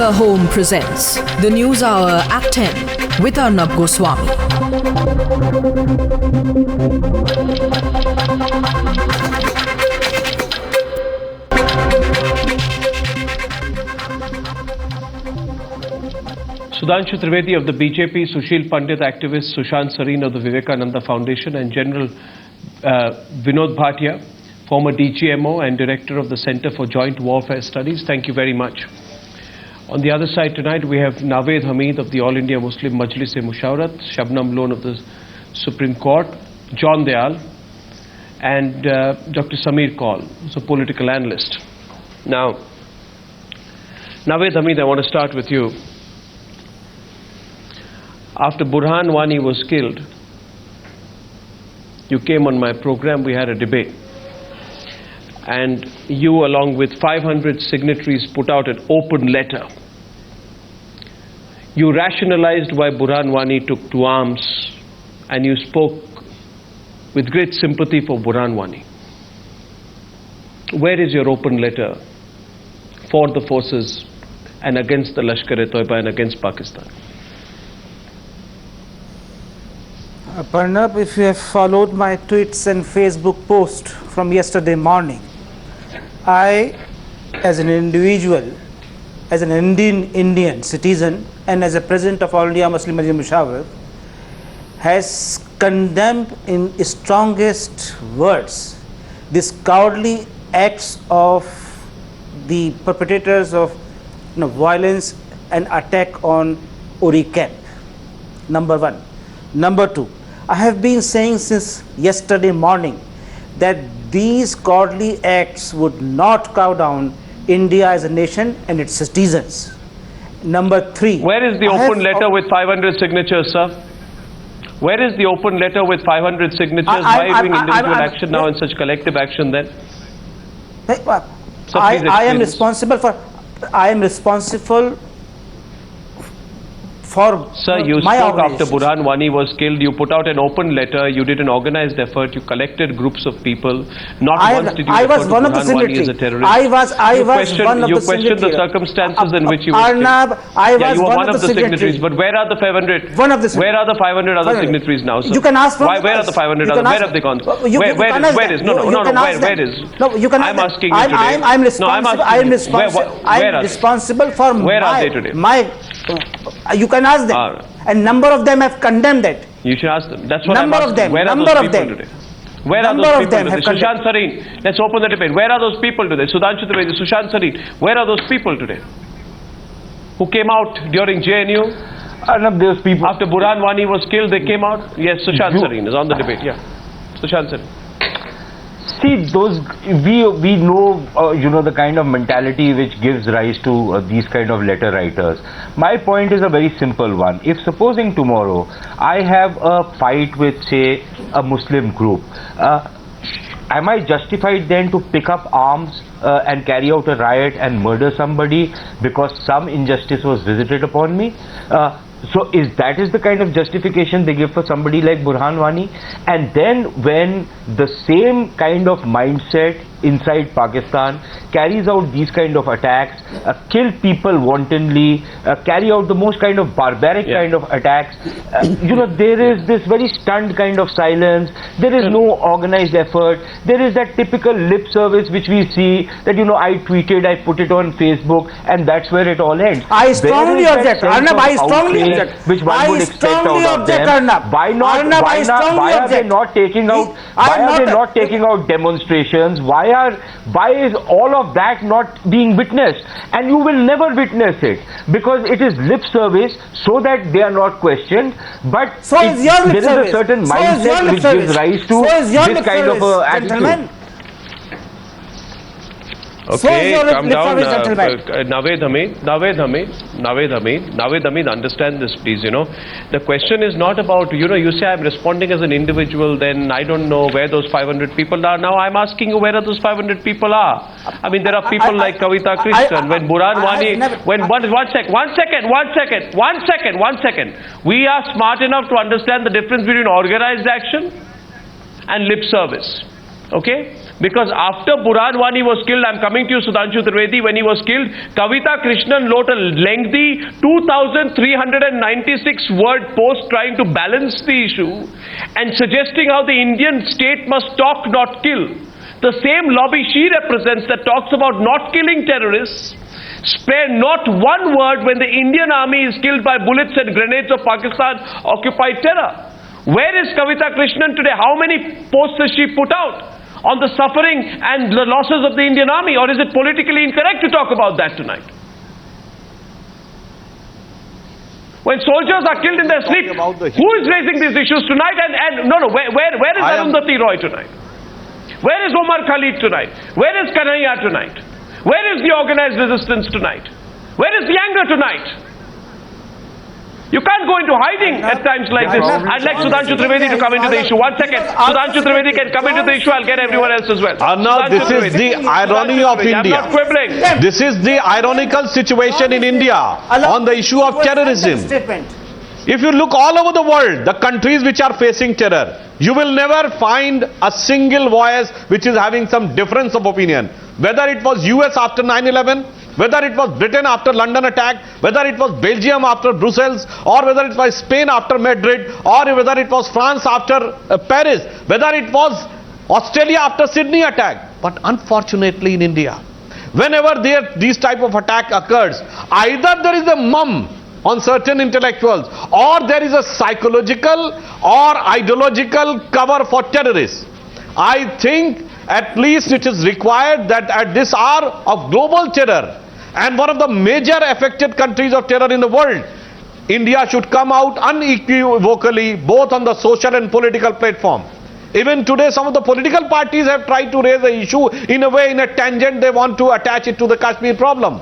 Speaker Home presents the News Hour at 10 with Arnab Goswami. Sudhanshu Trivedi of the BJP, Sushil Pandit activist, Sushant Sareen of the Vivekananda Foundation, and General Vinod Bhatia, former DGMO and Director of the Center for Joint Warfare Studies. Thank you very much. On the other side tonight, we have Navaid Hamid of the All India Muslim Majlis-e-Mushawarat, Shabnam Lone of the Supreme Court, John Dayal, and Dr. Kaul, who's a political analyst. Now, Navaid Hamid, I want to start with you. After Burhan Wani was killed, you came on my program, we had a debate. And you, along with 500 signatories, put out an open letter. You rationalized why Burhan Wani took to arms, and you spoke with great sympathy for Burhan Wani. Where is your open letter for the forces and against the Lashkar-e-Toiba and against Pakistan? Arnab, if you have followed my tweets and Facebook post from yesterday morning, I, as an individual, as an Indian citizen, and as a president of All India Muslim Majlis-e-Mushawarat, has condemned in strongest words these cowardly acts of the perpetrators of violence and attack on Uri camp. Number one. Number two, I have been saying since yesterday morning that these cowardly acts would not cow down India as a nation and its citizens. Number three. Where is the open letter with 500 signatures, sir? Where is the open letter with 500 signatures? Why are you doing individual action now and such collective action then? I am responsible for. Sir, you spoke after Burhan Wani was killed. You put out an open letter. You did an organized effort. You collected groups of people. Not once did you refer to Burhan Wani as a terrorist. I was one of the signatories. You questioned the circumstances in which you were Arnab, I was one of the signatories. But where are the 500? Where are the 500 other signatories now, sir? You can ask. Where are the 500 other? Where have they gone? Where is? No. Where is? No, you can. I'm asking you today. I'm responsible. I'm responsible for. Where are they today? You can ask them, and number of them have condemned that. You should ask them. That's what number I'm asking. Where are those people today? Where are those people today? Sushant Sareen, let's open the debate. Where are those people today? Sudhanshu Trivedi, Sushant Sareen, where are those people today? Who came out during JNU? Those people. After Burhan Wani was killed, they came out? Yes, Sushant Sareen is on the debate. Yeah, Sushant Sareen. See, those we know the kind of mentality which gives rise to these kind of letter writers. My point is a very simple one. If supposing tomorrow I have a fight with, say, a Muslim group, am I justified then to pick up arms and carry out a riot and murder somebody because some injustice was visited upon me? So that is the kind of justification they give for somebody like Burhan Wani? And then when the same kind of mindset inside Pakistan carries out these kind of attacks, kill people wantonly, carry out the most kind of barbaric kind of attacks, there is this very stunned kind of silence. There is no organized effort. There is that typical lip service which we see that I tweeted, I put it on Facebook, and that's where it all ends. I strongly object, Arnab. I strongly object. Which one would expect out of them. Why are they not taking out? Why are they not taking out demonstrations? Why is all of that not being witnessed? And you will never witness it because it is lip service, so that they are not questioned. But there is a certain mindset which gives rise to this kind of attitude. Okay, calm down. Navaid Hamid, understand this, please. The question is not about, you say I'm responding as an individual, then I don't know where those 500 people are. Now I'm asking you where are those 500 people are. I mean, there are people like Kavita Krishnan, when Burhan Wani, one second. We are smart enough to understand the difference between organized action and lip service. Okay? Because after Burhanwani was killed, I'm coming to you, Sudhanshu Trivedi, when he was killed, Kavita Krishnan wrote a lengthy 2,396 word post trying to balance the issue and suggesting how the Indian state must talk, not kill. The same lobby she represents that talks about not killing terrorists, spare not one word when the Indian army is killed by bullets and grenades of Pakistan-occupied terror. Where is Kavita Krishnan today? How many posts has she put out on the suffering and the losses of the Indian army? Or is it politically incorrect to talk about that tonight? When soldiers are killed in their sleep, who is raising these issues tonight? Where is Arundhati Roy tonight? Where is Omar Khalid tonight? Where is Kanhaiya tonight? Where is the organized resistance tonight? Where is the anger tonight? You can't go into hiding at times like this. I'd like Sudhanshu Trivedi to come into the issue. 1 second. Sudhanshu Trivedi can come into the issue. I'll get everyone else as well. Arnab, this is the irony of India. I'm not quibbling. This is the ironical situation in India on the issue of terrorism. If you look all over the world, the countries which are facing terror, you will never find a single voice which is having some difference of opinion. Whether it was US after 9/11, whether it was Britain after London attack, whether it was Belgium after Brussels, or whether it was Spain after Madrid, or whether it was France after Paris, whether it was Australia after Sydney attack. But unfortunately in India, whenever these type of attack occurs, either there is a mum on certain intellectuals, or there is a psychological or ideological cover for terrorists. I think at least it is required that at this hour of global terror and one of the major affected countries of terror in the world, India should come out unequivocally both on the social and political platform. Even today some of the political parties have tried to raise the issue in a way, in a tangent, they want to attach it to the Kashmir problem.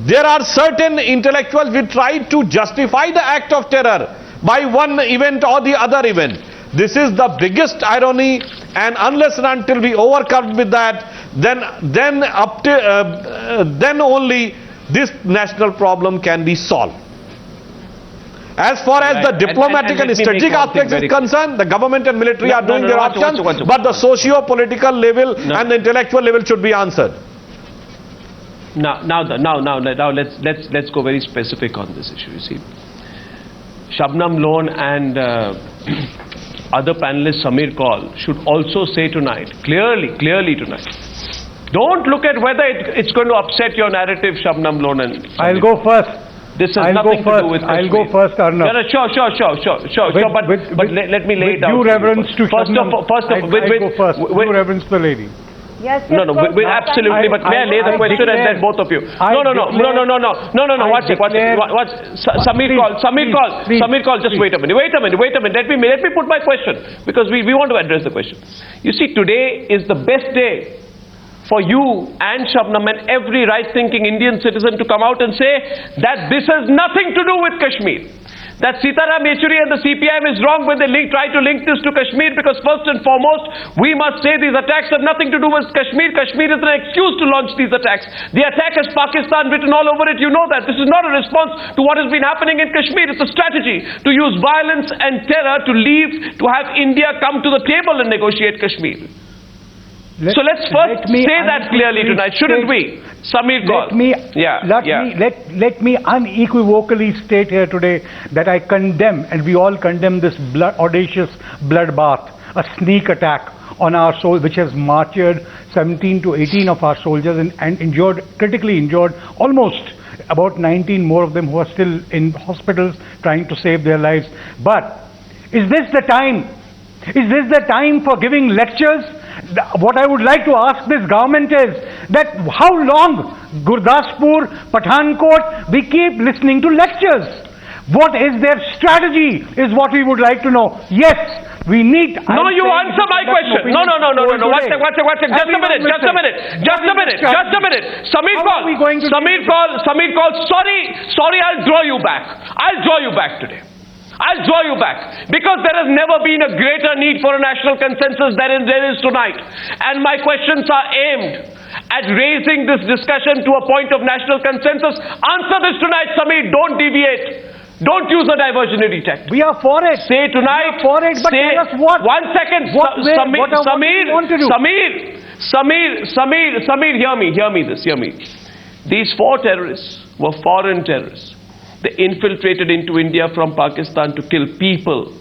There are certain intellectuals who try to justify the act of terror by one event or the other event. This is the biggest irony, and unless and until we overcome with that, then only this national problem can be solved. As far as the diplomatic and strategic aspects is concerned, the government and military are doing their options, but the socio-political level and the intellectual level should be answered. Now let's go very specific on this issue. You see, Shabnam Lone and other panelists, Samir Kaul, should also say tonight, clearly tonight, don't look at whether it's going to upset your narrative, Shabnam Lone and Samir. I'll go first. This has nothing to do with Kashmir. I'll go first, Arnab. Sure. But let me lay it out. Due reverence to Shabnam. I'll go first. Due reverence to the lady. Yes, Absolutely. But may I lay the question and then both of you? No. Watch it. Samir Kaul. Just wait a minute. Let me put my question, because we want to address the question. You see, today is the best day for you and Shabnam and every right-thinking Indian citizen to come out and say that this has nothing to do with Kashmir. That Sitaram Yechuri and the CPIM is wrong when they try to link this to Kashmir, because first and foremost, we must say these attacks have nothing to do with Kashmir. Kashmir is an excuse to launch these attacks. The attack has Pakistan written all over it, you know that. This is not a response to what has been happening in Kashmir. It's a strategy to use violence and terror to have India come to the table and negotiate Kashmir. So let's first say that clearly tonight, shouldn't we? Samir Kaul. Let me unequivocally state here today that I condemn, and we all condemn, this audacious bloodbath, a sneak attack on our soul, which has martyred 17 to 18 of our soldiers and critically injured almost about 19 more of them who are still in hospitals trying to save their lives. But is this the time? Is this the time for giving lectures? What I would like to ask this government is that how long Gurdaspur, Pathankot, we keep listening to lectures. What is their strategy is what we would like to know. Yes, we need... No, you answer my question. No. One second. Just a minute. Samir Kaul, sorry, I'll draw you back today. I'll draw you back, because there has never been a greater need for a national consensus than there is tonight. And my questions are aimed at raising this discussion to a point of national consensus. Answer this tonight, Samir. Don't deviate. Don't use the diversionary tactic. We are for it. Say tonight. We are for it, but tell us what. 1 second. What way, what want to do? Samir, hear me. These 4 terrorists were foreign terrorists. They infiltrated into India from Pakistan to kill people.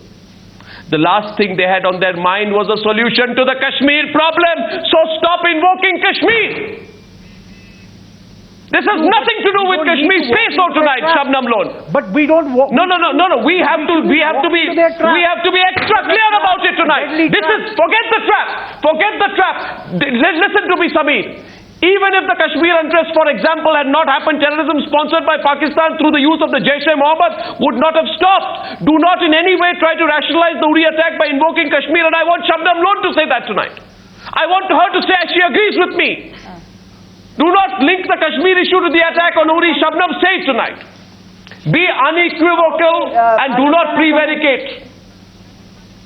The last thing they had on their mind was a solution to the Kashmir problem. So stop invoking Kashmir. This has nothing to do with Kashmir. Say so tonight, Shabnam Lone. But we don't. No. We have to be extra clear about it tonight. Forget the trap. Listen to me, Samir. Even if the Kashmir interest, for example, had not happened, terrorism sponsored by Pakistan through the use of the Jaish-e-Mohammed would not have stopped. Do not in any way try to rationalize the Uri attack by invoking Kashmir, and I want Shabnam Lone to say that tonight. I want her to say she agrees with me. Do not link the Kashmir issue to the attack on Uri. Shabnam, say it tonight. Be unequivocal and do not prevaricate.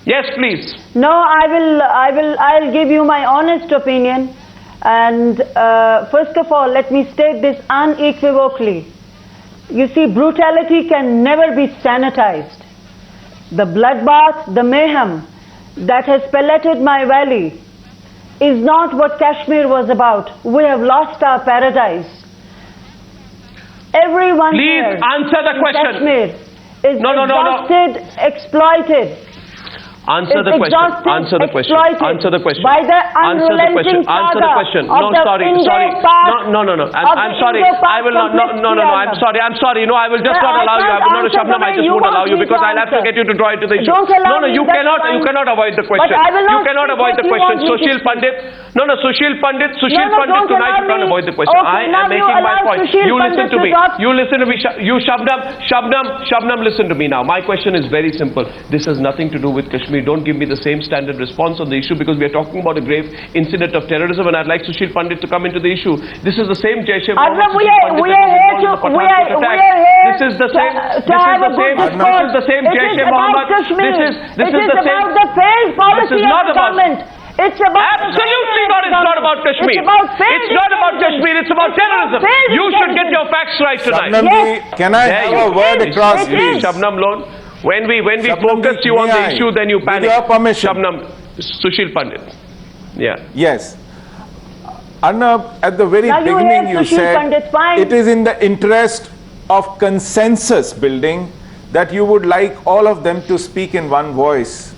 Yes, please. No, I'll give you my honest opinion. And first of all, let me state this unequivocally. You see, brutality can never be sanitized. The bloodbath, the mayhem that has pelleted my valley is not what Kashmir was about. We have lost our paradise. Everyone please here answer the question. Kashmir is exhausted, exploited. Answer the question. Answer the question. Answer the question. By the unrelenting Answer the question. No, sorry. No. I'm sorry. I will not. No. I'm sorry. No, I will just not allow you. I will not. Shabnam, I just won't allow you because I'll have to get you to draw it to the issue. No. You cannot avoid the question. You cannot avoid the question. Sushil Pandit. No. Sushil Pandit. Tonight you can't avoid the question. I am making my point. You listen to me. You listen to me. You Shabnam, listen to me now. My question is very simple. This has nothing to do with Kashmir. Don't give me the same standard response on the issue because we are talking about a grave incident of terrorism and I'd like Sushil Pandit to come into the issue. This is the same Jaish-e-Mohammed. This is the same Jaish-e-Mohammed. This is about the failed policy of the government. It's about absolutely not. It's not about Kashmir. It's not about Kashmir. It's about terrorism. You should get your facts right tonight. Yes. Can I have a word across, please? Shabnam Lone. When we focus you on the issue, then you panic. With your permission. Shabnam, Sushil Pandit. Yeah. Yes. Arnab, at the very beginning you said it is in the interest of consensus building that you would like all of them to speak in one voice.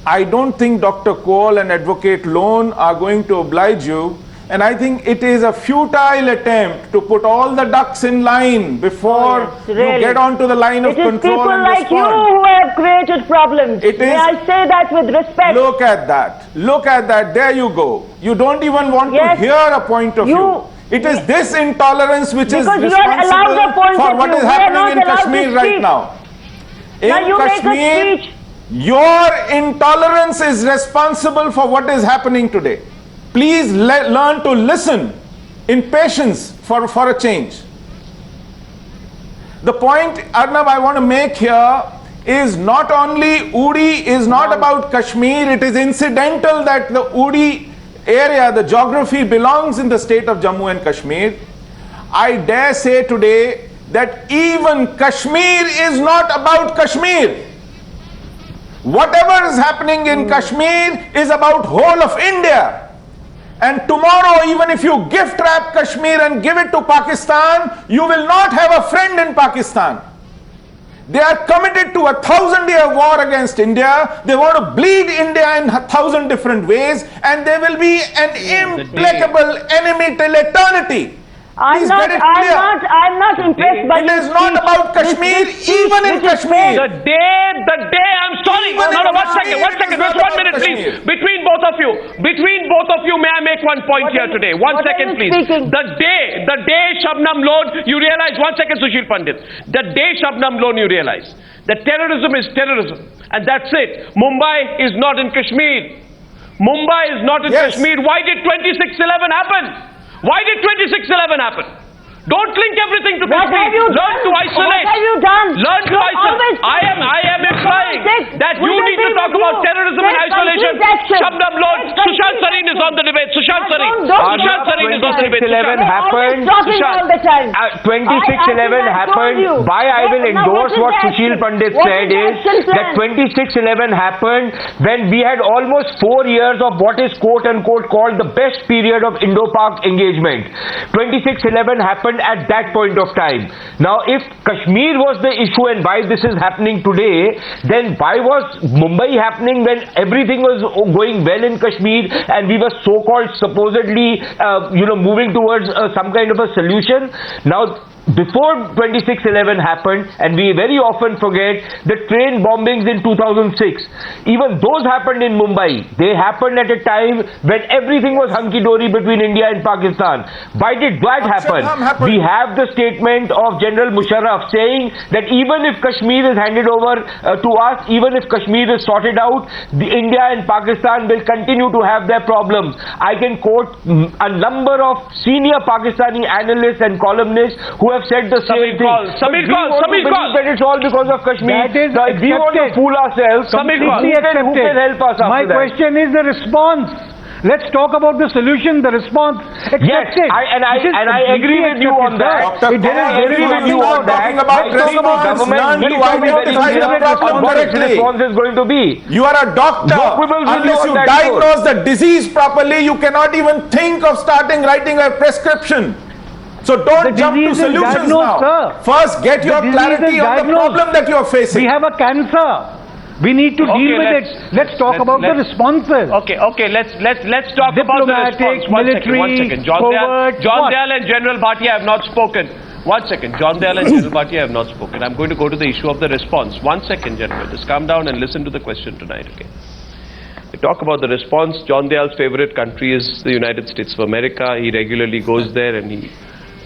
I don't think Dr. Kaul and Advocate Lone are going to oblige you, and I think it is a futile attempt to put all the ducks in line before you get onto the line of control and respond. It is people like you who have created problems. May I say that with respect? Look at that. Look at that. There you go. You don't even want to hear a point of view. It is this intolerance which is responsible for what is happening in Kashmir right now. In Kashmir, your intolerance is responsible for what is happening today. Please learn to listen in patience for a change. The point, Arnab, I want to make here is not only Uri is not about Kashmir, it is incidental that the Uri area, the geography belongs in the state of Jammu and Kashmir. I dare say today that even Kashmir is not about Kashmir. Whatever is happening in Kashmir is about whole of India. And tomorrow, even if you gift wrap Kashmir and give it to Pakistan, you will not have a friend in Pakistan. They are committed to a 1,000-year war against India. They want to bleed India in 1,000 different ways, and they will be an implacable enemy till eternity. I'm not impressed by it is not about Kashmir, even in Kashmir. The day, I'm sorry. One second, just 1 minute, please. Between both of you, may I make one point here today? One second, please. The day Shabnam Lone, you realize, 1 second, Sushil Pandit. The day Shabnam Lone, you realize that terrorism is terrorism, and that's it. Mumbai is not in Kashmir. Mumbai is not in Kashmir. Why did 26/11 happen? Why did 26/11 happen? Don't link everything to Kashmir. Learn to isolate. What have you done? Learn to isolate. I am implying that you need to talk about terrorism and isolation. Shabnam Lone, Sushant Sareen is on the debate. Sushant Sareen is on 26/11 happened. All the time. 26/11 happened. Why I will endorse what Sushil Pandit said is that 26/11 happened when we had almost 4 years of what is quote unquote called the best period of Indo-Pak engagement. 26/11 happened at that point of time. Now, if Kashmir was the issue and why this is happening today, then why was Mumbai happening when everything was going well in Kashmir and we were so-called supposedly moving towards some kind of a solution? Now, before 26/11 happened, and we very often forget the train bombings in 2006, even those happened in Mumbai. They happened at a time when everything was hunky-dory between India and Pakistan. Why did that happen? We have the statement of General Musharraf saying that even if Kashmir is handed over to us, even if Kashmir is sorted out, India and Pakistan will continue to have their problems. I can quote a number of senior Pakistani analysts and columnists who have said the same thing. That it's all because of Kashmir. That is if we want to fool ourselves, who can help us after My question is the response. Let's talk about the solution, the response. Yes, I agree with you on that. Let's talk about government to identify the problem correctly. Response is going to be. You are a doctor. Unless you diagnose the disease properly, you cannot even think of writing a prescription. So don't jump to solutions now. Sir. First, get your clarity on the problem that you are facing. We have a cancer. We need to deal with it. Let's talk about the responses. Okay. Let's talk about the response. One second. John Dayal and General Bhatia have not spoken. 1 second. John Dayal and General Bhatia have not spoken. I'm going to go to the issue of the response. 1 second, gentlemen. Just calm down and listen to the question tonight, okay? We talk about the response. John Dayal's favorite country is the United States of America. He regularly goes there and he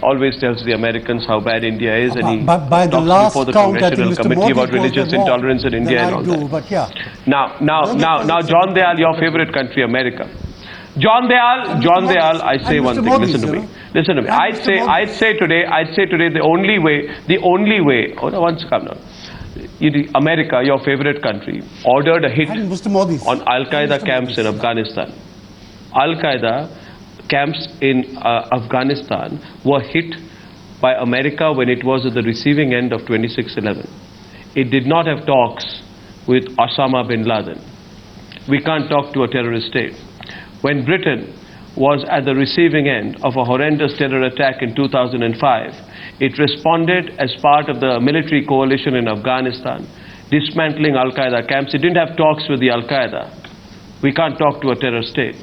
always tells the Americans how bad India is, and he by the talks last before the count, Congressional Committee about religious intolerance in India and all that. But yeah. Now, John Dayal, your favorite country, America. John Dayal, I say one thing. Listen to me. I'd say today the only way. Oh no, once come now. America, your favorite country, ordered a hit on Al-Qaeda camps in Afghanistan. Al-Qaeda camps in Afghanistan were hit by America when it was at the receiving end of 26/11. It did not have talks with Osama bin Laden. We can't talk to a terrorist state. When Britain was at the receiving end of a horrendous terror attack in 2005, it responded as part of the military coalition in Afghanistan, dismantling Al-Qaeda camps. It didn't have talks with the Al-Qaeda. We can't talk to a terror state.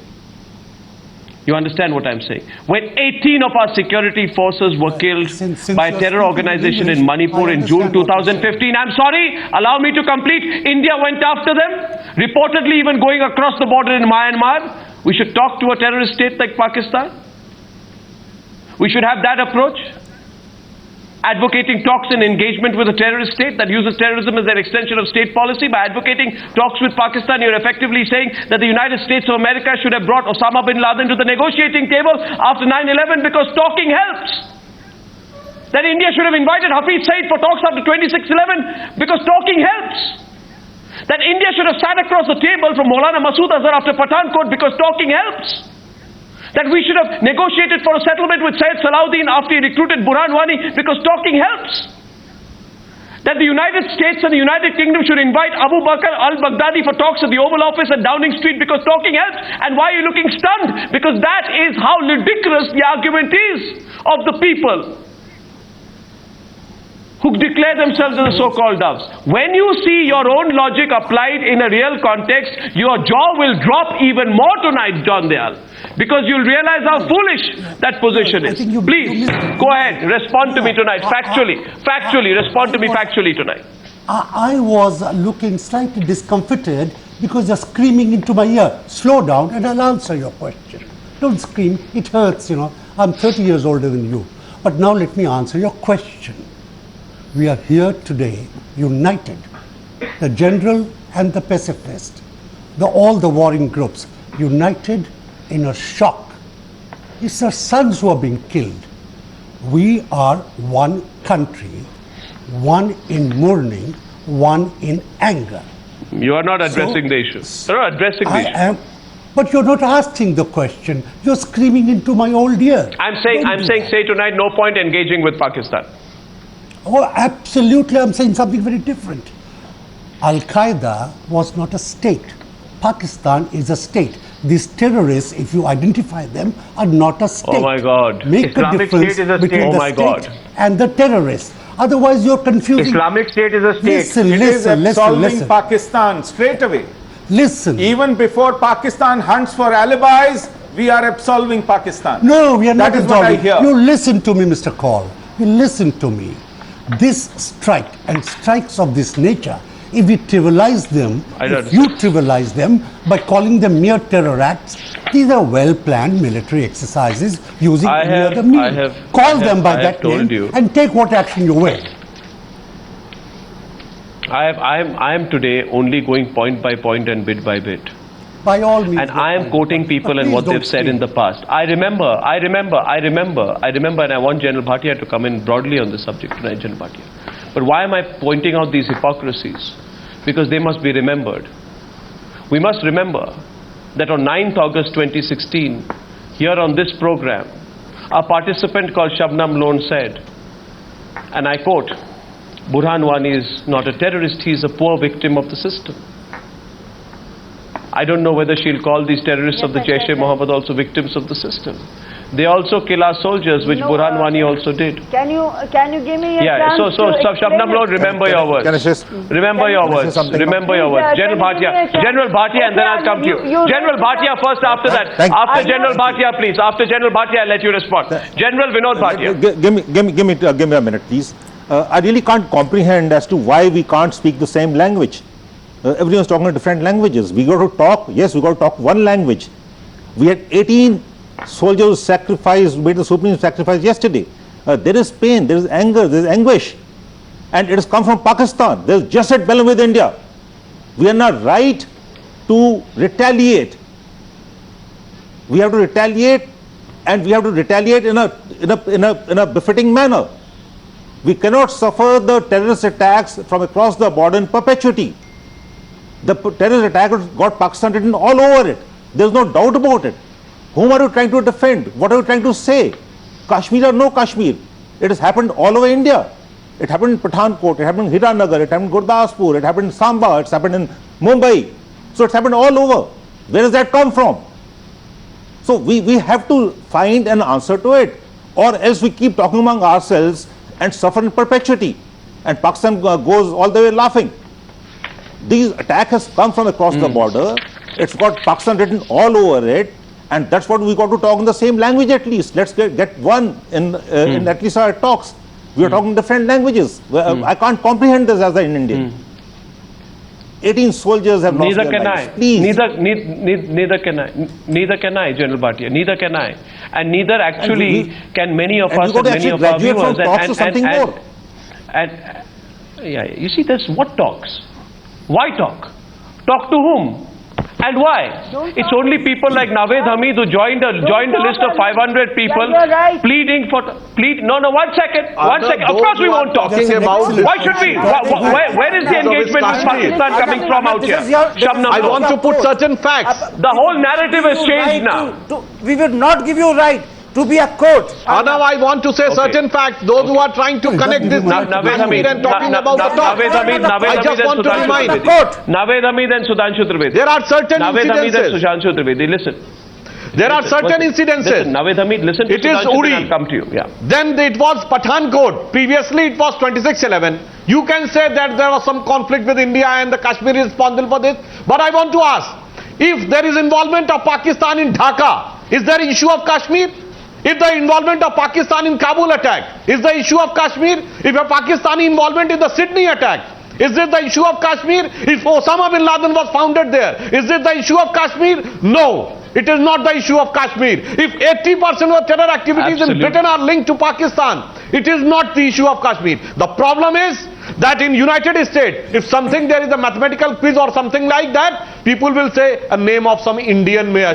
You understand what I'm saying? When 18 of our security forces were killed by a terror organization in Manipur in June 2015, I'm sorry, allow me to complete. India went after them, reportedly even going across the border in Myanmar. We should talk to a terrorist state like Pakistan. We should have that approach. Advocating talks and engagement with a terrorist state that uses terrorism as their extension of state policy. By advocating talks with Pakistan, you're effectively saying that the United States of America should have brought Osama bin Laden to the negotiating table after 9/11 because talking helps. That India should have invited Hafiz Saeed for talks after 26/11 because talking helps. That India should have sat across the table from Maulana Masood Azhar after Pathankot because talking helps. That we should have negotiated for a settlement with Syed Salahuddin after he recruited Burhan Wani because talking helps. That the United States and the United Kingdom should invite Abu Bakr al-Baghdadi for talks at the Oval Office at Downing Street because talking helps. And why are you looking stunned? Because that is how ridiculous the argument is of the people who declare themselves as the so-called doves. When you see your own logic applied in a real context, your jaw will drop even more tonight, John Dayal, because you'll realize how foolish that position is. Please, go ahead, respond to me tonight, factually, respond to me factually tonight. I was looking slightly discomfited because you're screaming into my ear. Slow down and I'll answer your question. Don't scream, it hurts, you know. I'm 30 years older than you. But now let me answer your question. We are here today, united, the general and the pacifist, all the warring groups, united in a shock. It's our sons who are being killed. We are one country, one in mourning, one in anger. You are not addressing the issue. You're not addressing the issue. But you're not asking the question. You're screaming into my old ear. I'm saying, say tonight, no point engaging with Pakistan. Oh, absolutely. I'm saying something very different. Al-Qaeda was not a state. Pakistan is a state. These terrorists, if you identify them, are not a state. Oh my God. Make Islamic a difference State is a between state. the Oh my state God. and the terrorists. Otherwise, you're confusing. Islamic State is a state. It is absolving Pakistan straight away. Listen. Even before Pakistan hunts for alibis, we are absolving Pakistan. No, we are not That is what I absolving. hear. You listen to me, Mr. Kaul. You listen to me. This strike and strikes of this nature, if we trivialize them, if you trivialize them by calling them mere terror acts, these are well-planned military exercises using any other means. Call them by that name and take what action you will. I am today only going point by point and bit by bit. By all means. And I am quoting people and what they've said in the past. I remember, and I want General Bhatia to come in broadly on this subject tonight, General Bhatia. But why am I pointing out these hypocrisies? Because they must be remembered. We must remember that on 9th August 2016, here on this program, a participant called Shabnam Lone said, and I quote, Burhan Wani is not a terrorist, he is a poor victim of the system. I don't know whether she'll call these terrorists of the Jaish-e-Mohammed also victims of the system. They also kill our soldiers, which Burhan Wani also did. Can you give me a chance so Shabnam Lone, remember your words. Remember your words. Remember your words. General Bhatia, and then I'll come to you. General Bhatia first, after that. After General Bhatia, please. After General Bhatia, I'll let you respond. General Vinod Bhatia. Give me a minute, please. I really can't comprehend as to why we can't speak the same language. Everyone's talking in different languages. We got to talk, yes, we got to talk one language. We had 18 soldiers sacrificed, made the supreme sacrifice yesterday. There is pain, there is anger, there is anguish. And it has come from Pakistan. There is just at balance with India. We are not right to retaliate. We have to retaliate, and we have to retaliate in a befitting manner. We cannot suffer the terrorist attacks from across the border in perpetuity. The terrorist attack got Pakistan written all over it. There is no doubt about it. Whom are you trying to defend? What are you trying to say? Kashmir or no Kashmir? It has happened all over India. It happened in Pathankot, it happened in Hiranagar, it happened in Gurdaspur, it happened in Samba, it's happened in Mumbai. So it's happened all over. Where does that come from? So we have to find an answer to it, or else we keep talking among ourselves and suffer in perpetuity. And Pakistan goes all the way laughing. These attack has come from across the border. It's got Pakistan written all over it, and that's what we got to talk in the same language at least. Let's get one in at least our talks. We are talking different languages. I can't comprehend this as an Indian. 18 soldiers have lost their lives. Please. Neither can I, General Bhatia. Neither can I. And neither actually can many of us and many of our viewers. Yeah, you see, there's what talks? Why talk? Talk to whom? And why? It's only people like Navaid Hamid who joined a list of 500 people pleading for... No, one second. Of course we won't talk. Why should we? Where is the engagement with Pakistan coming from out here? I want to put certain facts. The whole narrative has changed now. We would not give you right to be a court. Arnab, I want to say certain facts. Those who are trying to connect this Navaid and talking about the talk. I just want to remind Navaid Hamid and Sudhanshu Trivedi. There are certain Navaid Hamid and incidences. Sushant Trivedi, listen. There are certain incidences. Navaid Hamid, listen to it is Uri. I'll come to you. Yeah. Then it was Pathankot. Previously it was 26/11. You can say that there was some conflict with India and the Kashmir is responsible for this. But I want to ask, if there is involvement of Pakistan in Dhaka, is there an issue of Kashmir? If the involvement of Pakistan in Kabul attack is the issue of Kashmir, if a Pakistani involvement in the Sydney attack, is this the issue of Kashmir? If Osama bin Laden was founded there, is this the issue of Kashmir? No, it is not the issue of Kashmir. If 80% of terror activities in Britain are linked to Pakistan, it is not the issue of Kashmir. The problem is that in United States, if something there is a mathematical quiz or something like that, people will say a name of some Indian mayor.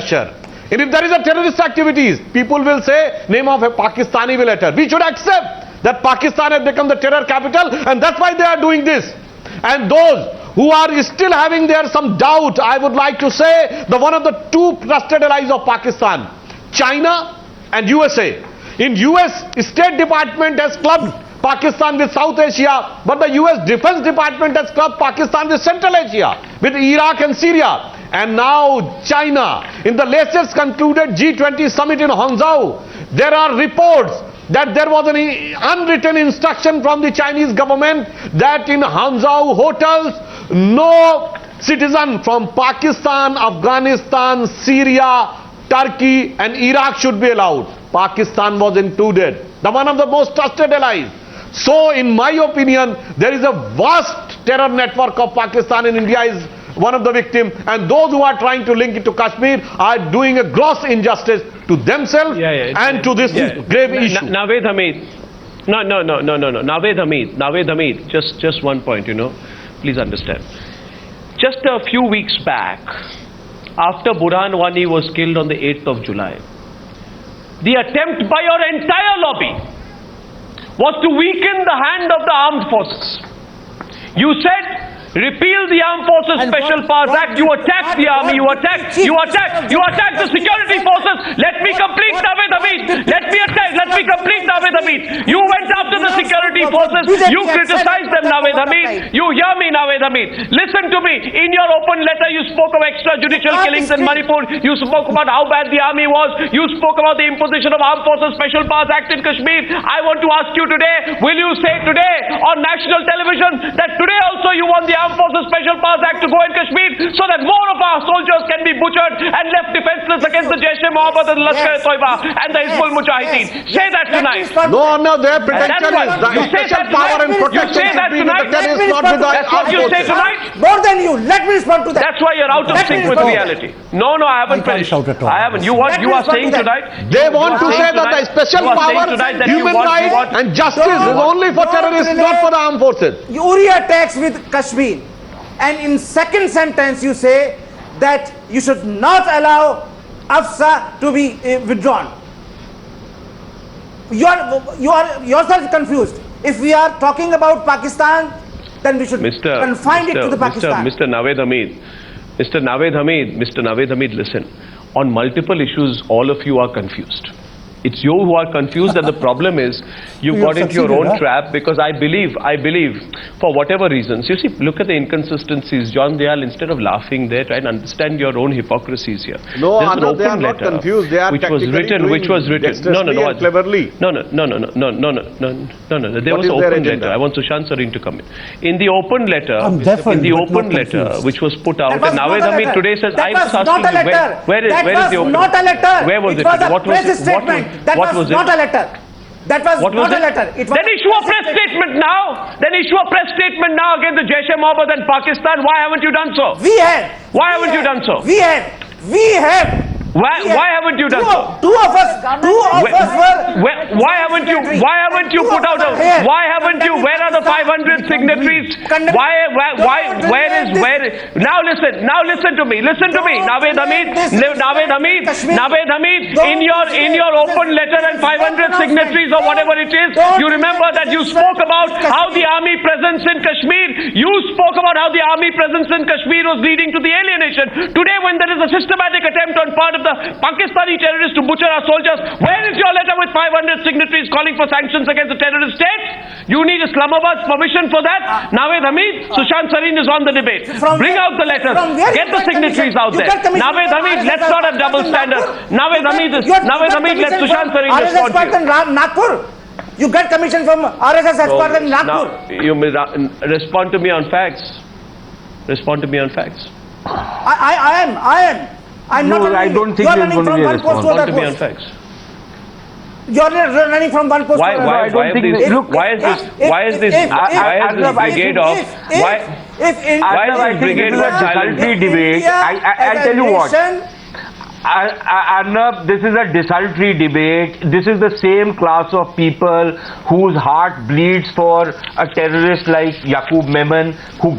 And if there is a terrorist activities, people will say name of a Pakistani will enter. We should accept that Pakistan has become the terror capital, and that's why they are doing this. And those who are still having there some doubt, I would like to say the one of the two trusted allies of Pakistan, China and USA. In US, State Department has clubbed Pakistan with South Asia, but the US Defense Department has clubbed Pakistan with Central Asia, with Iraq and Syria. And now China, in the latest concluded G20 summit in Hangzhou, there are reports that there was an unwritten instruction from the Chinese government that in Hangzhou hotels, no citizen from Pakistan, Afghanistan, Syria, Turkey and Iraq should be allowed. Pakistan was included, the one of the most trusted allies. So in my opinion, there is a vast terror network of Pakistan, and India is one of the victims, and those who are trying to link it to Kashmir are doing a gross injustice to themselves and to this grave issue. Navaid Hamid. No. Navaid Hamid. Just one point, please understand. Just a few weeks back, after Burhan Wani was killed on the 8th of July, the attempt by your entire lobby was to weaken the hand of the armed forces. You said, repeal the Armed Forces Special Powers Act. You attacked the army. You attacked the security forces. Let me complete, Navaid Hamid. Let me complete, Navaid Hamid. You went after the security forces. You criticized them, Navaid Hamid. You hear me, Navaid Hamid. Listen to me. In your open letter, you spoke of extrajudicial killings in Manipur. You spoke about how bad the army was. You spoke about the imposition of Armed Forces Special Powers Act in Kashmir. I want to ask you today, will you say today on national television that today also you want the Armed Forces Special Powers Act to go in Kashmir so that more of our soldiers can be butchered and left defenseless against the Jaish-e-Mohammed and Lashkar-e-Toiba and the Hizbul Mujahideen? Say that tonight. No, their protection is the special power and protection between the terrorists, not with the That's what you say tonight? More than you. Let me respond to that. That's why you're out of sync with reality. No, I haven't finished. I haven't. You are saying tonight? They want to say that the special power, human rights and justice is only for terrorists, not for the armed forces. Uri attacks with Kashmir, and in second sentence you say that you should not allow Afsa to be withdrawn. You are yourself confused. If we are talking about Pakistan, then we should confine it to the Pakistan. Mr. Navaid Hamid, listen. On multiple issues, all of you are confused. It's you who are confused, and the problem is you got into your own trap, because I believe, for whatever reasons, you see, look at the inconsistencies. John Dayal, instead of laughing there, try and understand your own hypocrisies here. No, Arnab, they are not confused. They are which was written. No, cleverly. No. There was an open letter. I want Sushant Sareen to come in. In the open letter, which was put out, and Navaid Hamid today says, I was asking you, where is the open letter? Not a letter. Where was it? What was it? That was not a letter. That was not a letter. Then issue a press statement now. Against the Jaish-e-Mohammed and Pakistan. Why haven't you done so? We have. Why haven't you done so? We have. Why haven't you done so? Two of us were. Why haven't you put out a? Why haven't you? Where are the 500 signatories? Where is? Now listen to me. Navaid Hamid. In your open letter and 500 signatories or whatever it is, you remember that you spoke about how the army presence in Kashmir. You spoke about how the army presence in Kashmir was leading to the alienation. Today, when there is a systematic attempt on part of the Pakistani terrorists to butcher our soldiers, where is your letter with 500 signatories calling for sanctions against the terrorist states? You need Islamabad's permission for that. Navaid Hamid, Sushant Sareen is on the debate. Bring out the letters. Get the signatories out there. Navaid Hamid, let's not have double standards. Navaid Hamid, let Sushant Sareen respond to you. Nagpur. You get commission from RSS headquarters in Nagpur. You may respond to me on facts. I am. I'm not. I don't think you're running from one post to another post. You're running from one post to another. Why is this brigade of debate? I tell you what. Arnab, this is a desultory debate. This is the same class of people whose heart bleeds for a terrorist like Yaqub Memon, who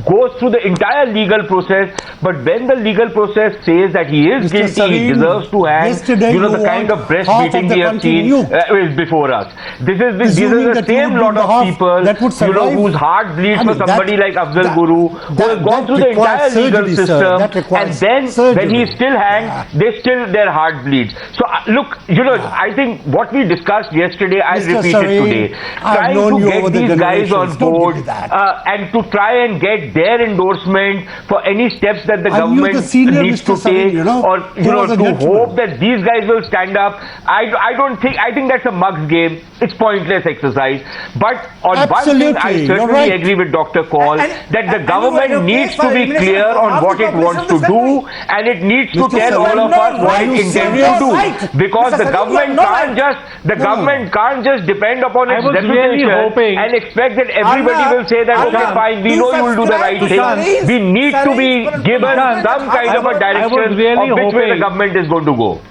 goes through the entire legal process, but when the legal process says that he is guilty, Sareen, he deserves to hang, the kind of breastbeating we have seen is before us. These are the same lot of people, whose heart bleeds for somebody like Afzal Guru, who has gone through the entire legal system, and then when he is still hanged, their heart bleeds. So look, I think what we discussed yesterday, I'll repeat it today. Trying to get these guys on board and to try and get their endorsement for any steps that the government needs to take, or to hope that these guys will stand up. I think that's a mug's game. It's pointless exercise. But on one thing, I certainly agree with Dr. Kaul that the government needs to be clear on what it wants to do, and it needs to tell all of us what it intends to do. Because the government can't just depend upon its reputation and expect that everybody will say that, okay, fine, we know you will do the right thing. We need to be given some kind of a direction of which way the government is going to go.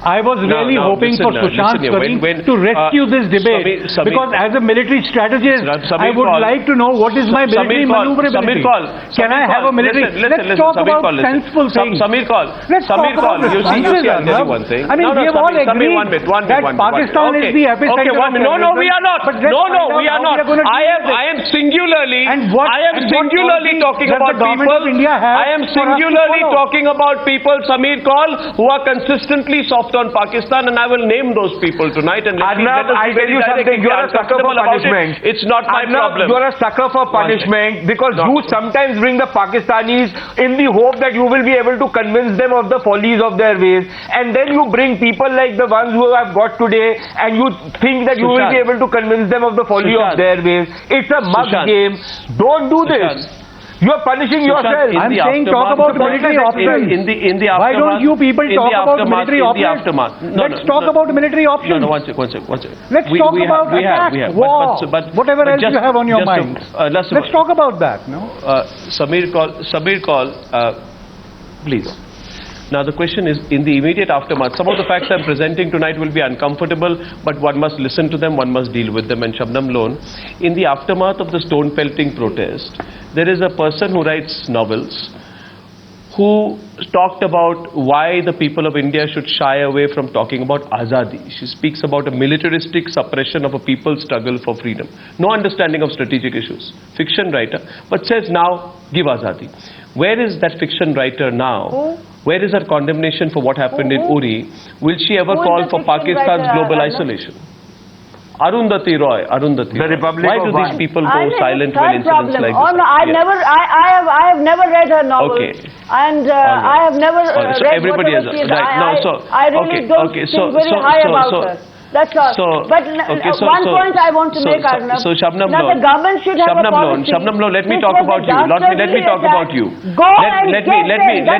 I was really hoping for Sushant to rescue this debate, because as a military strategist, I would like to know what is my military maneuverability. Can I have a military? Let's talk about sensible things. Let's talk about responses. I mean, we have all agreed that Pakistan is the epicenter. No, we are not. No, we are not. I am singularly talking about people. I am singularly talking about people, Samir Kaul, who are consistently soft on Pakistan, and I will name those people tonight. And Arnab, I tell you something, you are a sucker for punishment. It's not my problem. You are a sucker for punishment because you sometimes bring the Pakistanis in the hope that you will be able to convince them of the follies of their ways, and then you bring people like the ones who have got today, and you think that you will be able to convince them of the folly of their ways. It's a mug game. Don't do this. You are punishing yourself. I'm saying talk about military options. In the aftermath. Why don't you people talk about military options? Let's talk about military options. No, one second. Let's talk about attack, war, whatever else you have on your mind. Let's talk about that. No? Samir Kaul, please. Now the question is, in the immediate aftermath, some of the facts I'm presenting tonight will be uncomfortable, but one must listen to them, one must deal with them. And Shabnam Lone, in the aftermath of the stone pelting protest, there is a person who writes novels who talked about why the people of India should shy away from talking about Azadi. She speaks about a militaristic suppression of a people's struggle for freedom. No understanding of strategic issues. Fiction writer, but says now, give Azadi. Where is that fiction writer now? Where is her condemnation for what happened in Uri? Will she ever call for Pakistan's global isolation? Arundhati Roy. The Republic Why do these people go silent when incidents like this happen? I have never read her novels. Okay. And I have never read everybody has whatever she is. right. No, so I really don't think very high about her. That's all. But one point I want to make, Arnab. So Shabnam now Lone, the government should have a policy. Shabnam Lone, let me talk about you. Let me talk about you. Let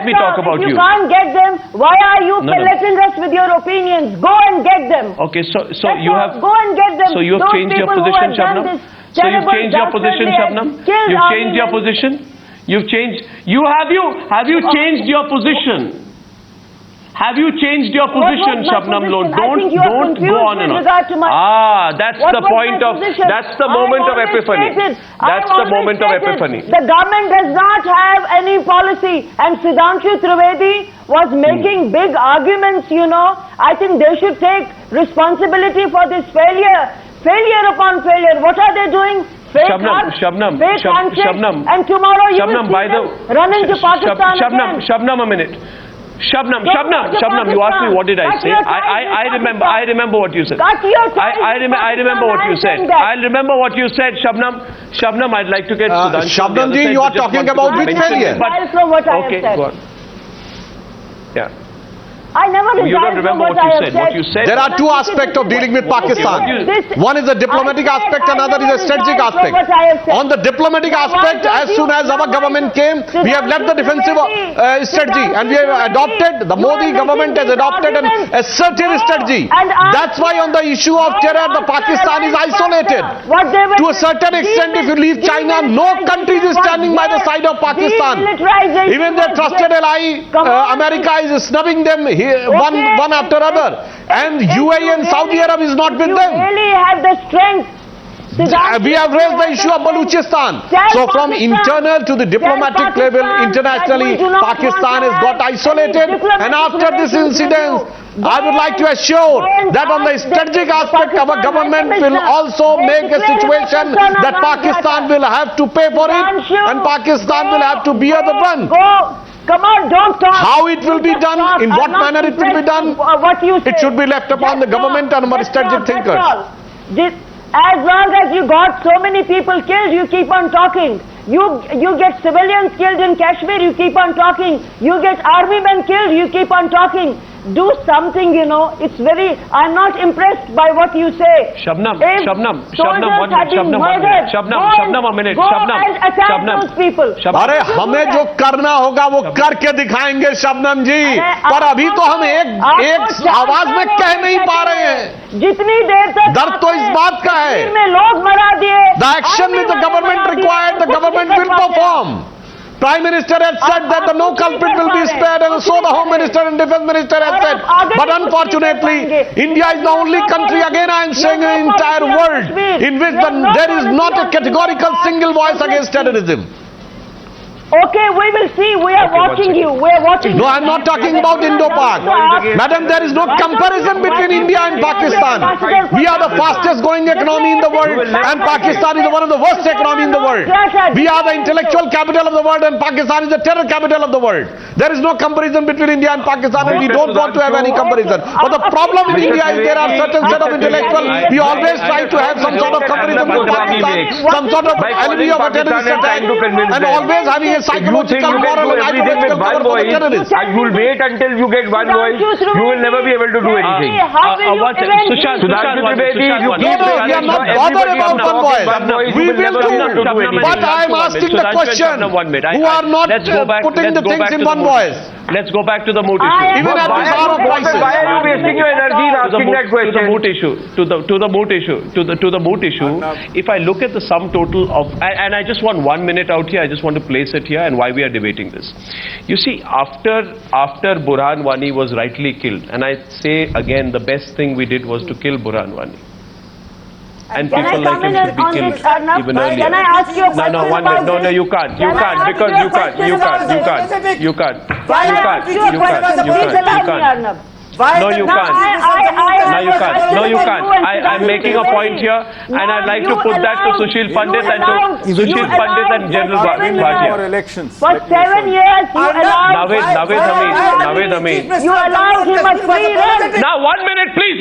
me talk about you. If you can't get them, why are you pelleting us with your opinions? Go and get them. Okay, so you have go and get them. So you have changed your position, Shabnam. So you've changed your position, Shabnam. You've changed your position. You've changed. Have you changed your position? Have you changed your position, Shabnam Lone? Don't go on and on. That's the point of, that's the moment of epiphany. That's the moment of epiphany. The government does not have any policy, and Sudhanshu Trivedi was making big arguments, I think they should take responsibility for this failure. Failure upon failure. What are they doing? Fake handshakes, and tomorrow you will see them running to Pakistan again. Shabnam, a minute. Shabnam, you asked me what did I say. I remember what you said. I remember what you said. I'll remember what you said, Shabnam, I'd like to get Sudhanshu. Shabnam ji, you are talking about which failure? From what I have said. Go on. Yeah. I never You don't resigned remember from what you I said. have What you said. There are two aspects of dealing with Pakistan. One is the diplomatic aspect, another is a strategic aspect. On the diplomatic aspect, as soon as our government came, we have left the defensive strategy and we have adopted, the Modi government has adopted an assertive strategy. That's why on the issue of terror, the Pakistan is isolated. To a certain extent, if you leave China, no country is standing by the side of Pakistan. Even their trusted ally, America, is snubbing them here, one after other. And UAE and Saudi Arabia is not with them. You really have the strength. We have raised the issue of Baluchistan. So from internal to the diplomatic level, internationally, Pakistan has got isolated. And after this incident, I would like to assure that on the strategic aspect, our government will also make a situation that Pakistan will have to pay for it and Pakistan will have to bear the brunt. Come on, don't talk. How it will be done, in what manner it will be done, what you say. it should be left upon the government and our strategic thinkers. As long as you got so many people killed, you keep on talking. You get civilians killed in Kashmir, you keep on talking. You get army men killed, you keep on talking. Do something, you know. It's very, I'm not impressed by what you say. Shabnam, If Shabnam, soldiers one have minute, been Shabnam, murdered, Shabnam, a minute, go Shabnam, and attack Shabnam. those people. अरे हमें जो करना होगा वो करके दिखाएंगे शबनम जी, पर अभी तो हम एक आवाज में कह नहीं पा रहे हैं. जितनी देर तक दर्द तो इस बात का है. में लोग मरा दिए. The action with the government required, the government will perform. Prime Minister has said that the no culprit will be spared, and so the Home Minister and Defence Minister has said. But unfortunately, India is the only country, again I am saying, in the entire world, in which there is not a categorical single voice against terrorism. Okay, we will see. We are watching you. We are watching. No, I am not talking about Indo-Pak. Madam, there is no comparison between India and Pakistan. We are the fastest growing economy in the world and Pakistan is one of the worst economy in the world. We are the intellectual capital of the world and Pakistan is the terror capital of the world. There is no comparison between India and Pakistan and we don't want to have any comparison. But the problem in India is there are certain set of intellectuals. We always try to have some sort of comparison with Pakistan, some sort of enemy of a terrorist attack and always having a psychological, moral and ideological cover for the terrorists. You will wait until you get one voice. You will never be able to do anything. Sushant, Trivedi, you keep we are not bothered about one voice. We will do. But I am asking the question, who are not putting the things in one voice. Let's go back to the moot issue. Even at this hour of crisis. Why are you wasting your energy in asking that question? To the moot issue. To the moot issue. If I look at the sum total of, and I just want 1 minute out here, I just want to place it here and why we are debating this. You see, after Burhan Wani was rightly killed, and I say again, the best thing we did was to kill Burhan Wani. And people like him should be killed even earlier. Can I ask you a question? No, 1 minute. No, you can't. You can't because you can't. You can't. No, you can't. No, you can't. I'm making a point here and I'd like to put that to Sushil Pandit and General Bhatia. For 7 years you allowed Navaid Hamid. You allowed him a free run. Now 1 minute please,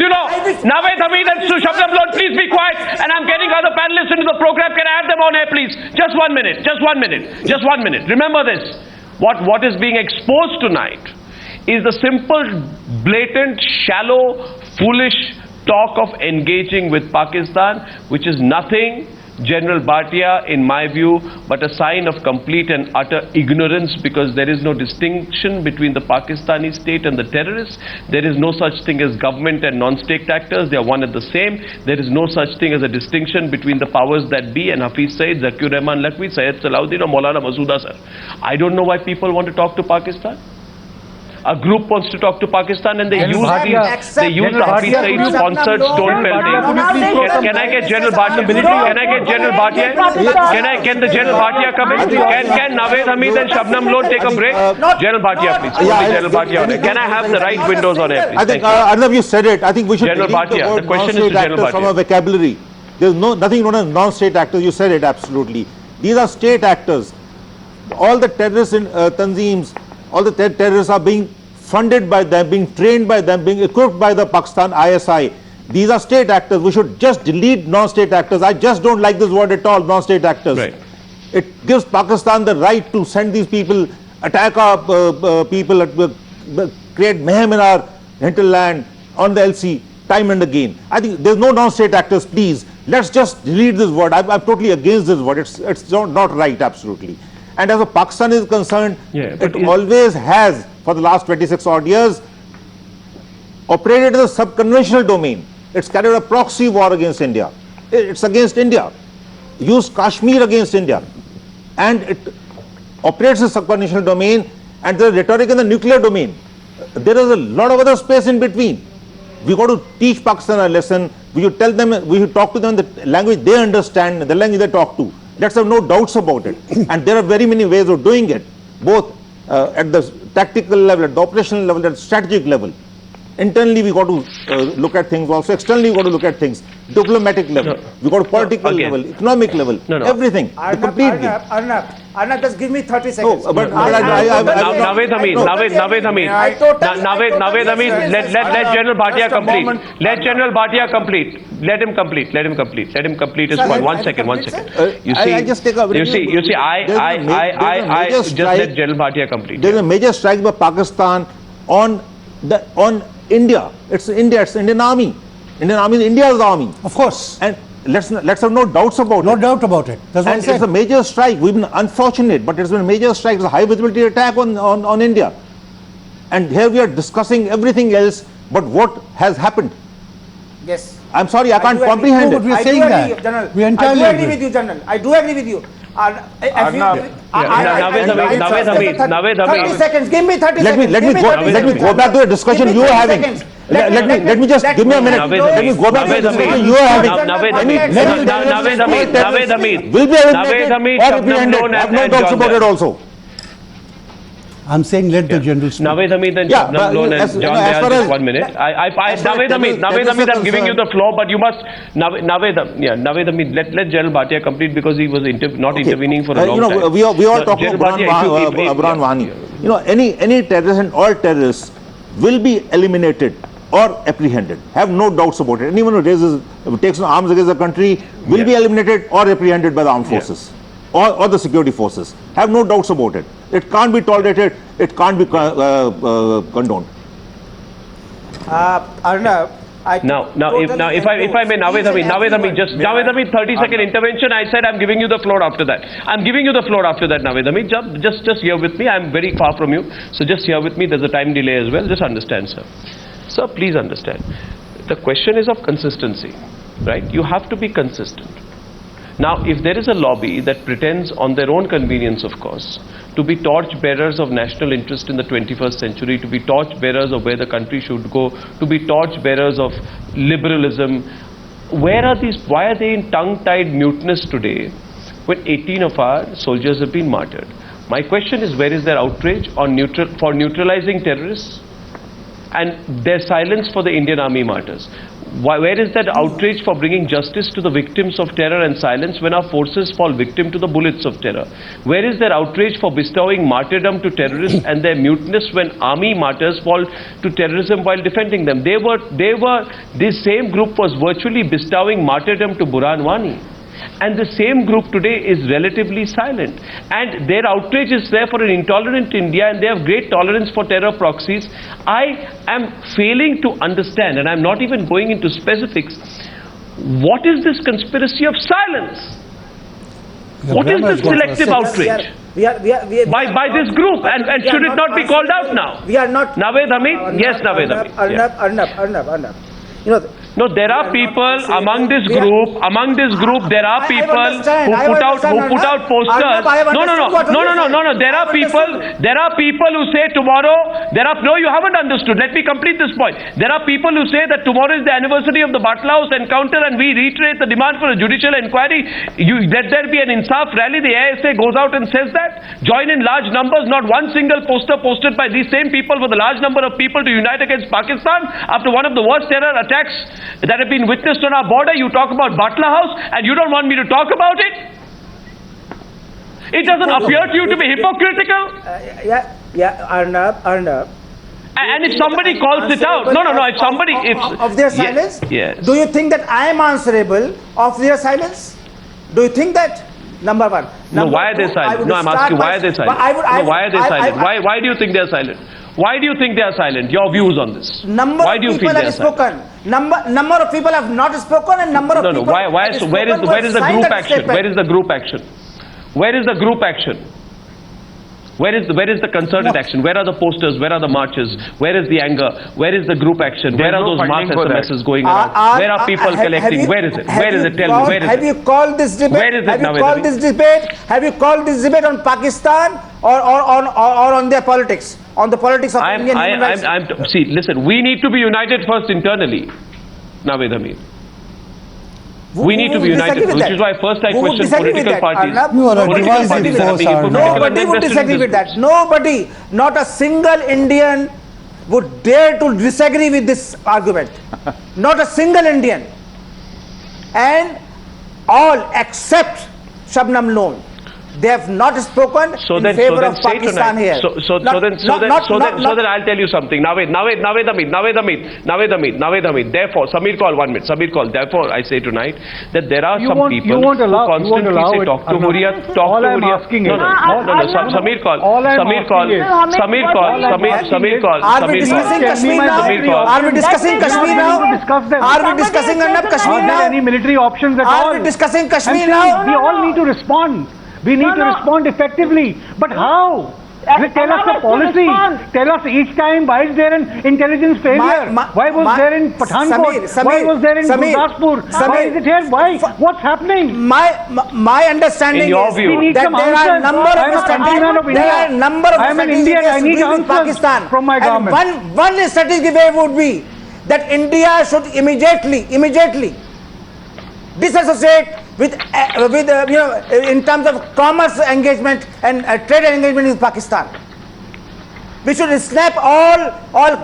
Navaid Hamid and Shabnam Lone, please be quiet, and I'm getting other panelists into the program. Can I have them on air please? Just 1 minute. Remember this. What is being exposed tonight is the simple, blatant, shallow, foolish talk of engaging with Pakistan, which is nothing, General Bhatia, in my view, but a sign of complete and utter ignorance, because there is no distinction between the Pakistani state and the terrorists. There is no such thing as government and non-state actors. They are one and the same. There is no such thing as a distinction between the powers that be and Hafiz Saeed, Zakir Rahman Lakwi, Syed Salahuddin or Maulana Masouda sir. I don't know why people want to talk to Pakistan. A group wants to talk to Pakistan and they use the Hafiz Saeed sponsored Stone-Fell thing. Can I get General Bhatia? Can the General Bhatia come in? Can Navaid Hamid and Shabnam Lone take a break? General Bhatia, please. General Bhatia on air. Can I have the right windows on air, please? I think Arnab, you said it. I think we should General delete Bhatia. the word The question is to non-state General actors from our Bhatia. vocabulary. There is nothing known as non-state actors. You said it absolutely. These are state actors. All the terrorist tanzeems, all the terrorists are being funded by them, being trained by them, being equipped by the Pakistan ISI. These are state actors. We should just delete non-state actors. I just don't like this word at all, non-state actors. Right. It gives Pakistan the right to send these people, attack our people, create mayhem in our hinterland on the LC time and again. I think there's no non-state actors, please. Let's just delete this word. I'm totally against this word. It's not right, absolutely. And as far as Pakistan is concerned, it always has, for the last 26 odd years, operated in the sub-conventional domain. It's carried a proxy war against India. It's against India. Used Kashmir against India. And it operates in the sub-conventional domain, and there's rhetoric in the nuclear domain. There is a lot of other space in between. We got to teach Pakistan a lesson. We should tell them, we should talk to them the language they understand, the language they talk to. Let's have no doubts about it. And there are very many ways of doing it, both at the tactical level, at the operational level, at the strategic level. Internally, we got to look at things also. Externally, we got to look at things. Diplomatic level, we got to political level, economic level, everything. Arnab, just give me 30 seconds. No, but Navaid Hamid, let General Bhatia complete. Let General Bhatia complete. Let him complete. Let him complete his point. One second. You see, I just let General Bhatia complete. There is a major strike by Pakistan on India. It's Indian Army. Indian Army is India's army. Of course. And let's have no doubts about it. No doubt about it. That's what I said. It's a major strike. We've been unfortunate, but it's been a major strike. It's a high visibility attack on India. And here we are discussing everything else, but what has happened? Yes. I'm sorry, I can't comprehend it. We're I saying do that. agree, General. We entirely I do agree with you, General. I do agree with you. 30 seconds. Give me 30 seconds. Let me go back to the discussion you were having. Let me just give me a minute. Let me go back to the discussion you were having. Navaid Hamid. Will be I have no doubts about it also. I'm saying let the general speak. Navaid Hamid and Shabnam Lone and John Dayal, just 1 minute. Navaid Hamid, I'm giving you the floor, but you must, Navaid Hamid, let General Bhatia complete because he was not intervening for a long time. We all talk about Burhan Wani. Any terrorist and all terrorists will be eliminated or apprehended. Have no doubts about it. Anyone who takes arms against the country will be eliminated or apprehended by the armed forces. Or the security forces. Have no doubts about it. It can't be tolerated. It can't be condoned. Arnab, if I may, Navaid Hamid, 30-second intervention. I said I'm giving you the floor after that. Navaid Hamid. Just here with me. I'm very far from you, so just here with me. There's a time delay as well. Just understand, sir. Sir, please understand. The question is of consistency, right? You have to be consistent. Now, if there is a lobby that pretends on their own convenience, of course, to be torch bearers of national interest in the 21st century, to be torch bearers of where the country should go, to be torch bearers of liberalism, why are they in tongue-tied muteness today when 18 of our soldiers have been martyred? My question is, where is their outrage on for neutralizing terrorists and their silence for the Indian Army martyrs? Where is that outrage for bringing justice to the victims of terror and silence when our forces fall victim to the bullets of terror? Where is their outrage for bestowing martyrdom to terrorists and their muteness when army martyrs fall to terrorism while defending them? This same group was virtually bestowing martyrdom to Burhan Wani. And the same group today is relatively silent. And their outrage is there for an intolerant India, and they have great tolerance for terror proxies. I am failing to understand, and I'm not even going into specifics, what is this conspiracy of silence? What is this selective outrage? By this group, and should it not be called out now? We are not. Navaid Hamid? Yes, Navaid Hamid. Arnab. No, there are people among this group. There are people who put out posters. No. There are people who say tomorrow. You haven't understood. Let me complete this point. There are people who say that tomorrow is the anniversary of the Batla House encounter, and we reiterate the demand for a judicial inquiry. Let there be an Insaf rally. The ASA goes out and says that. Join in large numbers. Not one single poster posted by these same people for the large number of people to unite against Pakistan after one of the worst terror attacks that have been witnessed on our border. You talk about Batla House and you don't want me to talk about it? It doesn't appear to you to be hypocritical? Arnab. And if somebody calls it out, if somebody... Of their silence? Yes. Do you think that I am answerable of their silence? Do you think that? Number one. No, why are they silent? No, I'm asking, why are they silent? Why are they silent? Why do you think they are silent? Why do you think they are silent? Your views on this. Number Why do you of people feel they are have spoken. Number of people have not spoken, and number of people. Why? So where is the group action? Where is the group action? Where is the group action? Where is the concerted action? Where are the posters? Where are the marches? Where is the anger? Where is the group action? Where are those mass SMSs going around? Where are people collecting? Where is it? Where is it? Tell me, where is it? Have you called this debate? Where is it, have you Navaid? called this debate? Have you called this debate on Pakistan or on their politics? On the politics of Indian human rights? See, listen, we need to be united first internally, Navaid Hamid. We need to be united, which is why first I question political parties. You are a divisive force, Arnab. Nobody would disagree with that. Nobody, not a single Indian would dare to disagree with this argument. Not a single Indian. And all except Shabnam Lone. They have not spoken in favor of Pakistan here. So then I'll tell you something. Navaid Hamid. Therefore, Samir call 1 minute. Samir call. Therefore, I say tonight that there are some people who constantly say talk to Hurriyat, talk to Hurriyat. Samir call. Are we discussing Kashmir now? Are we discussing Kashmir now? Are we discussing Kashmir now? Are there any military options at all? Are we discussing Kashmir now? We all need to respond. We need to respond effectively. But how? Tell us the policy. Tell us each time why is there an intelligence failure? Why was there in Pathankot? Why was there in Gurdaspur? Why is it here? Why? What's happening? My understanding in your view, is that there are a number of I'm an Indian. I need answers Pakistan from my government. And one strategic way would be that India should immediately disassociate with in terms of commerce engagement and trade engagement with Pakistan. We should snap all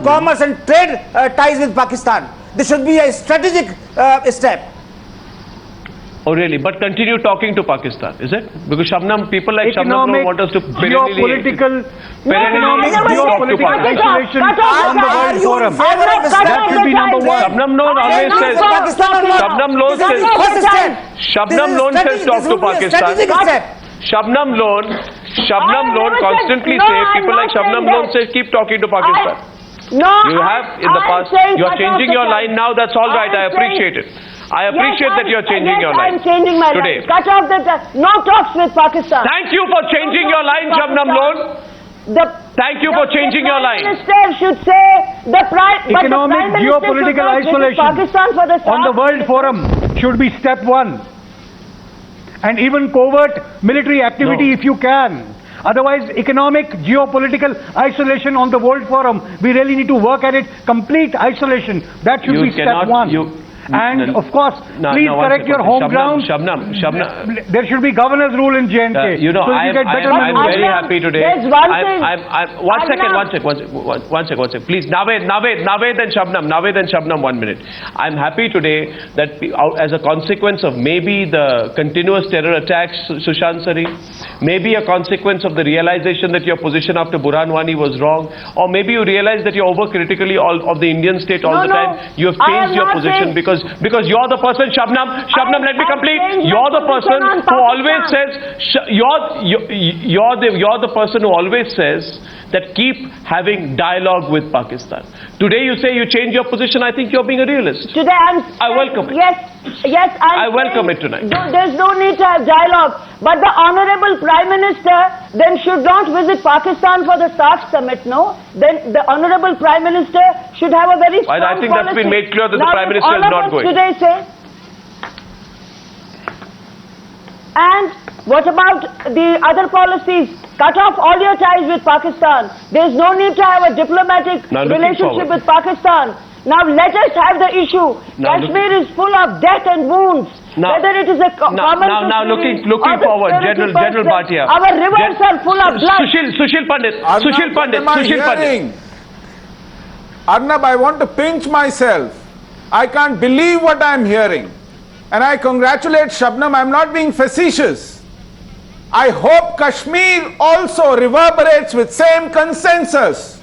commerce and trade ties with Pakistan. This should be a strategic step. Oh really? But continue talking to Pakistan, is it? Because people like Shabnam Lone want us to geopolitical isolation on the world forum. That should be number one. Shabnam Lone always says. Shabnam Lone says talk to Pakistan. Shabnam Lone constantly says, people like Shabnam Lone say keep talking to Pakistan. You have in the past. You are changing your line now. That's all right. I appreciate it. I appreciate that you're changing your line. I'm changing my line. Cut off the no talks with Pakistan. Thank you for changing your line, Shabnam Lone. Thank you for changing your line. The Prime Minister should say economic geopolitical isolation Pakistan for the on the world forum should be step one. And even covert military activity if you can. Otherwise, economic geopolitical isolation on the world forum, we really need to work at it. Complete isolation. That should be step one. And of course, please correct your home ground. Shabnam. There should be governor's rule in J&K. I'm very happy today. There's one thing. One second. Please, Navaid and Shabnam, 1 minute. I'm happy today that as a consequence of maybe the continuous terror attacks, Sushant Sareen, maybe a consequence of the realization that your position after Burhanwani was wrong, or maybe you realize that you're overcritically of the Indian state all the time. You have changed your position because you're the person, Shabnam, let me complete. You're the person who always says, you're the person who always says that keep having dialogue with Pakistan. Today you say you change your position. I think you're being a realist. Today I welcome it. Yes, I welcome it tonight. There's no need to have dialogue. But the Honorable Prime Minister then should not visit Pakistan for the SARC summit, no? Then the Honorable Prime Minister should have a very strong I think that's been made clear that the Prime Minister is not going. Today say, and what about the other policies? Cut off all your ties with Pakistan. There's no need to have a diplomatic relationship with Pakistan. Now let us have the issue. Kashmir is full of death and wounds. Whether it is a common looking forward, General Bhatia. Our rivers are full of blood. Sushil Pandit. Arnab, I want to pinch myself. I can't believe what I'm hearing. And I congratulate Shabnam. I'm not being facetious. I hope Kashmir also reverberates with same consensus.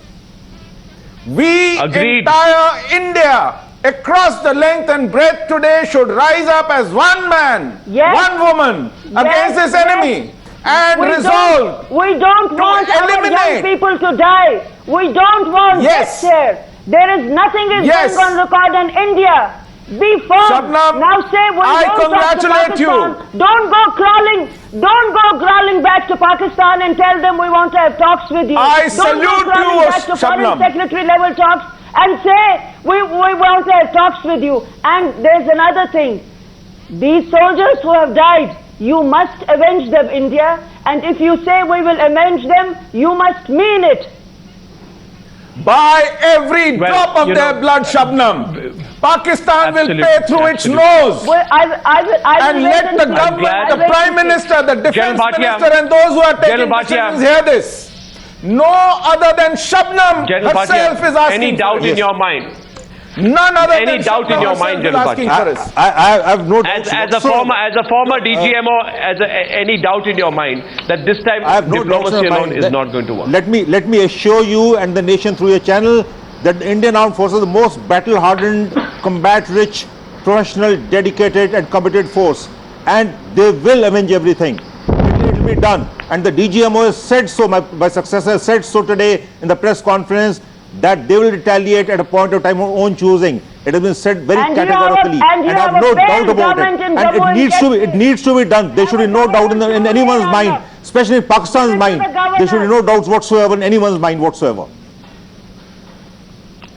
We, entire India, across the length and breadth today should rise up as one man, one woman against this enemy and resolve we don't want our young people to die. We don't want Yes. death here. There is nothing is Yes. going on record in India. Be firm. Shabnam, Now say we I won't congratulate talk to Pakistan. you. Don't go crawling back to Pakistan and tell them we want to have talks with you. I Don't salute go crawling you, back to foreign Shabnam. secretary level talks and say we want to have talks with you. And there's another thing. These soldiers who have died, you must avenge them, India. And if you say we will avenge them, you must mean it. By every Well, drop of you their know, blood, Shabnam, Pakistan will absolutely, pay through its absolutely. nose. Well, I will And wait let and the see. government, the I'll wait Prime and see. Minister, the Defense Bhatia. Minister and those who are taking General Bhatia. decisions hear this. No other than Shabnam General herself Bhatia, is asking any doubt for in it. your mind? None other any than doubt in Shabnam your herself mind, is General asking Bhatia? for this. I have no doubts As a whatsoever. former DGMO, any doubt in your mind that this time I have no doubts diplomacy in my alone mind is that- not going to work? Let me assure you and the nation through your channel that the Indian Armed Forces are the most battle-hardened, combat-rich, professional, dedicated and committed force, and they will avenge everything. It will be done. And the DGMO has said so, my successor has said so today in the press conference, that they will retaliate at a point of time of own choosing. It has been said very And you have a- categorically, and you I have have a no doubt failed about it. government in And Jammu and it needs to be done. There should be no doubt in anyone's mind, especially in Pakistan's mind. There should be no doubts whatsoever in anyone's mind whatsoever.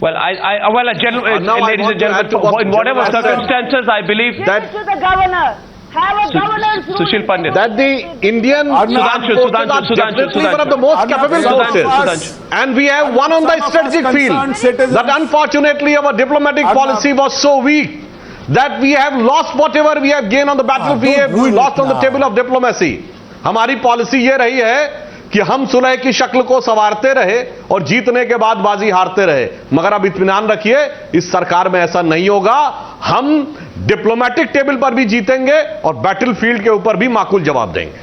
Well, now I ladies want and to add to gentlemen, what in whatever General said. circumstances, I believe Give That- it to the governor. Have a governor's rule. Sushil Pandit. That the Indian armed Sudhanshu, forces Sudhanshu, are Sudhanshu, definitely one of the Sudhanshu. most Arnab, capable some of forces. us- And we have one on the some of us strategic field. concerned citizens- That unfortunately our diplomatic Arnab. policy was so weak that we have lost whatever we have gained on the battlefield. We have don't ruin lost it on the now. table of diplomacy. हमारी policy ये रही है कि हम सुलह की शक्ल को संवारते रहे और जीतने के बाद बाजी हारते रहे, मगर अब इत्मीनान रखिए इस सरकार में ऐसा नहीं होगा। हम डिप्लोमेटिक टेबल पर भी जीतेंगे और बैटलफील्ड के ऊपर भी माकूल जवाब देंगे।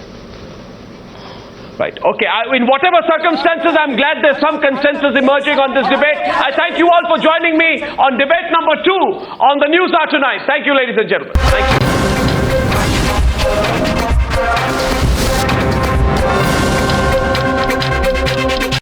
Right. Okay. In whatever circumstances, I'm glad there's some consensus emerging on this debate. I thank you all for joining me on debate number 2 on the Newshour tonight. Thank you, ladies and gentlemen. Thank you.